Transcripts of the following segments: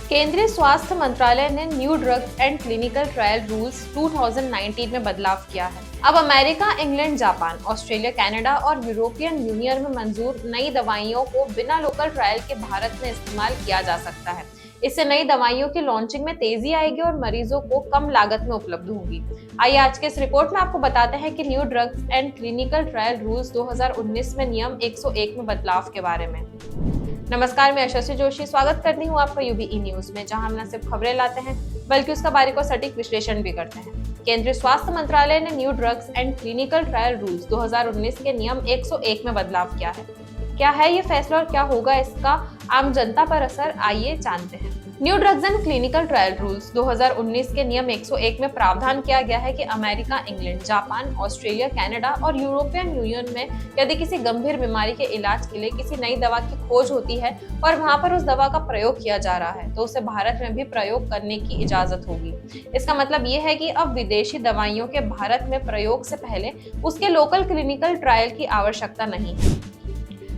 केंद्रीय स्वास्थ्य मंत्रालय ने new drugs and clinical trial rules 2019 में बदलाव किया है। अब America, England, Japan, Australia, Canada और यूरोपियन यूनियन में मंजूर नई दवाइयों को बिना लोकल ट्रायल के भारत में इस्तेमाल किया जा सकता है। इससे नई दवाइयों की लॉन्चिंग में तेजी आएगी और मरीजों को कम लागत में उपलब्ध होगी। आइए आज के इस रिपोर्ट में आपको बताते हैं कि new drugs and clinical trial rules 2019 में नियम 101 में बदलाव के बारे में। नमस्कार, मैं यशस्वी जोशी स्वागत करती हूँ आपका यूबीई न्यूज में, जहां हम न सिर्फ खबरें लाते हैं बल्कि उसका बारीक और सटीक विश्लेषण भी करते हैं। केंद्रीय स्वास्थ्य मंत्रालय ने new drugs and clinical trial rules 2019 के नियम 101 में बदलाव किया है। क्या है ये फैसला और क्या होगा इसका आम जनता पर असर, आइए जानते हैं। New drugs and clinical trial rules 2019 के नियम 101 में प्रावधान किया गया है कि America, England, Japan, Australia, Canada और यूरोपियन यूनियन में यदि किसी गंभीर बीमारी के इलाज के लिए किसी नई दवा की खोज होती है और वहां पर उस दवा का प्रयोग किया जा रहा है तो उसे भारत में भी प्रयोग करने की इजाजत होगी। इसका मतलब ये है कि अब विदेशी दवाइयों के भारत में प्रयोग से पहले उसके लोकल क्लिनिकल ट्रायल की आवश्यकता नहीं है।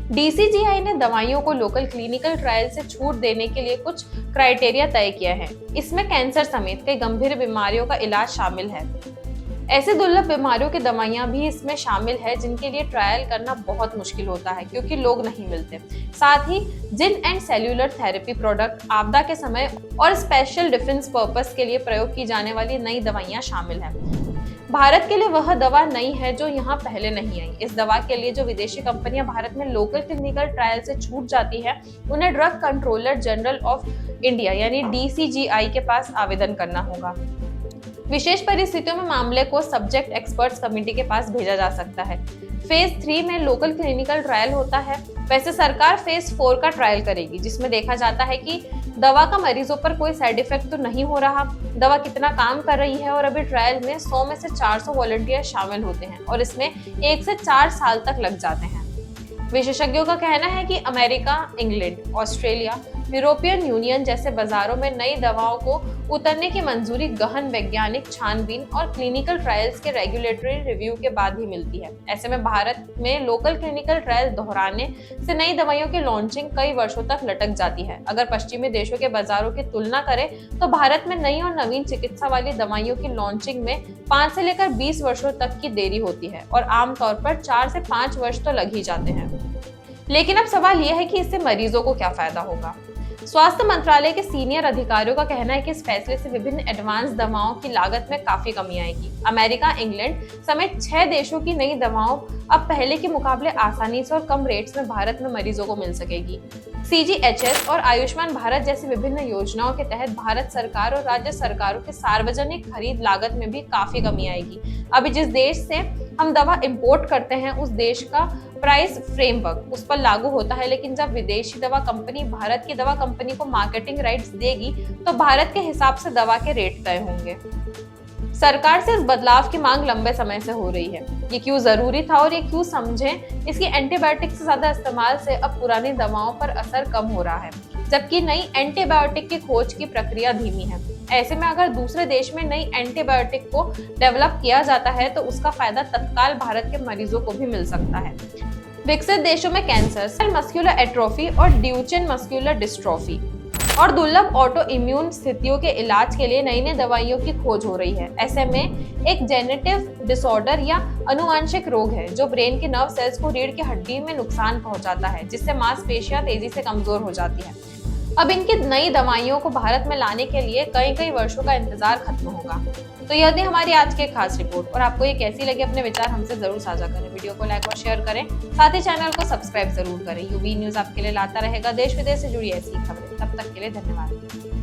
डीसीजीआई ने दवाइयों को लोकल क्लिनिकल ट्रायल से छूट देने के लिए कुछ क्राइटेरिया तय किया है। इसमें कैंसर समेत कई गंभीर बीमारियों का इलाज शामिल है। ऐसे दुर्लभ बीमारियों की दवाइयां भी इसमें शामिल है जिनके लिए ट्रायल करना बहुत मुश्किल होता है क्योंकि लोग नहीं मिलते। साथ ही gene and cellular therapy product, आपदा के समय और स्पेशल डिफेंस पर्पस के लिए प्रयोग की जाने वाली नई दवाइयां शामिल हैं। भारत के लिए वह दवा नई है जो यहाँ पहले नहीं आई। इस दवा के लिए जो विदेशी कंपनियां भारत में लोकल क्लिनिकल ट्रायल से छूट जाती है उन्हें drug controller general of India यानी डीसीजीआई के पास आवेदन करना होगा। विशेष परिस्थितियों में मामले को सब्जेक्ट एक्सपर्ट्स कमेटी के पास भेजा जा सकता है। फेज 3 में लोकल क्लिनिकल ट्रायल होता है। वैसे सरकार फेज 4 का ट्रायल करेगी जिसमें देखा जाता है कि दवा का मरीजों पर कोई साइड इफेक्ट तो नहीं हो रहा, दवा कितना काम कर रही है और अभी ट्रायल में 100 में से 400 वॉलंटियर शामिल होते हैं और इसमें 1 से 4 साल तक लग जाते हैं। विशेषज्ञों का कहना है कि America, England, Australia, European union जैसे बाजारों में नई दवाओं को उतरने की मंजूरी गहन वैज्ञानिक छानबीन और क्लिनिकल ट्रायल्स के रेगुलेटरी रिव्यू के बाद ही मिलती है। ऐसे में भारत में लोकल क्लिनिकल ट्रायल दोहराने से नई दवाइयों की लॉन्चिंग कई वर्षों तक लटक जाती है। अगर पश्चिमी देशों के बाजारों की तुलना करें तो भारत में नई और नवीन चिकित्सा वाली दवाइयों की लॉन्चिंग में 5 से लेकर 20 वर्षों तक की देरी होती है और आमतौर पर 4 से 5 वर्ष तो लग ही जाते हैं। लेकिन अब सवाल यह है कि इससे मरीजों को क्या फायदा होगा। स्वास्थ्य मंत्रालय के सीनियर अधिकारियों का कहना है कि इस फैसले से विभिन्न एडवांस दवाओं की लागत में काफी कमी आएगी। अमेरिका, इंग्लैंड समेत 6 देशों की नई दवाओं अब पहले के मुकाबले आसानी से और कम रेट्स में भारत में मरीजों को मिल सकेगी। CGHS और आयुष्मान भारत जैसी विभिन्न योजनाओं के तहत भारत सरकार और राज्य सरकारों के सार्वजनिक खरीद लागत में भी काफी कमी आएगी। अभी जिस देश से हम दवा इंपोर्ट करते हैं उस देश का प्राइस फ्रेमवर्क उस पर लागू होता है, लेकिन जब विदेशी दवा कंपनी भारत की दवा कंपनी को मार्केटिंग राइट्स देगी तो भारत के हिसाब से दवा के रेट तय होंगे। सरकार से इस बदलाव की मांग लंबे समय से हो रही है। ये क्यों जरूरी था और ये क्यों समझें, इसकी एंटीबायोटिक से ज्यादा इस्तेमाल से अब पुरानी दवाओं पर असर कम हो रहा है जबकि नई एंटीबायोटिक की खोज की प्रक्रिया धीमी है। ऐसे में अगर दूसरे देश में नई एंटीबायोटिक को डेवलप किया जाता है तो उसका फायदा तत्काल भारत के मरीजों को भी मिल सकता है। विकसित देशों में कैंसर, मस्कुलर एट्रोफी और ड्यूचेन मस्कुलर डिस्ट्रोफी और दुर्लभ ऑटो इम्यून स्थितियों के इलाज के लिए नई नई दवाइयों की खोज हो रही है। ऐसे में एक जेनेटिव डिसऑर्डर या अनुवांशिक रोग है जो ब्रेन के नर्व सेल्स को रीढ़ की हड्डी में नुकसान पहुंचाता है जिससे मांसपेशियां तेजी से कमजोर हो जाती है। अब इनकी नई दवाइयों को भारत में लाने के लिए कई वर्षों का इंतजार खत्म होगा। तो यह थी हमारी आज की खास रिपोर्ट और आपको ये कैसी लगी अपने विचार हमसे जरूर साझा करें। वीडियो को लाइक और शेयर करें, साथ ही चैनल को सब्सक्राइब जरूर करें। यूबी न्यूज आपके लिए लाता रहेगा देश विदेश से जुड़ी ऐसी खबरें। तब तक के लिए धन्यवाद।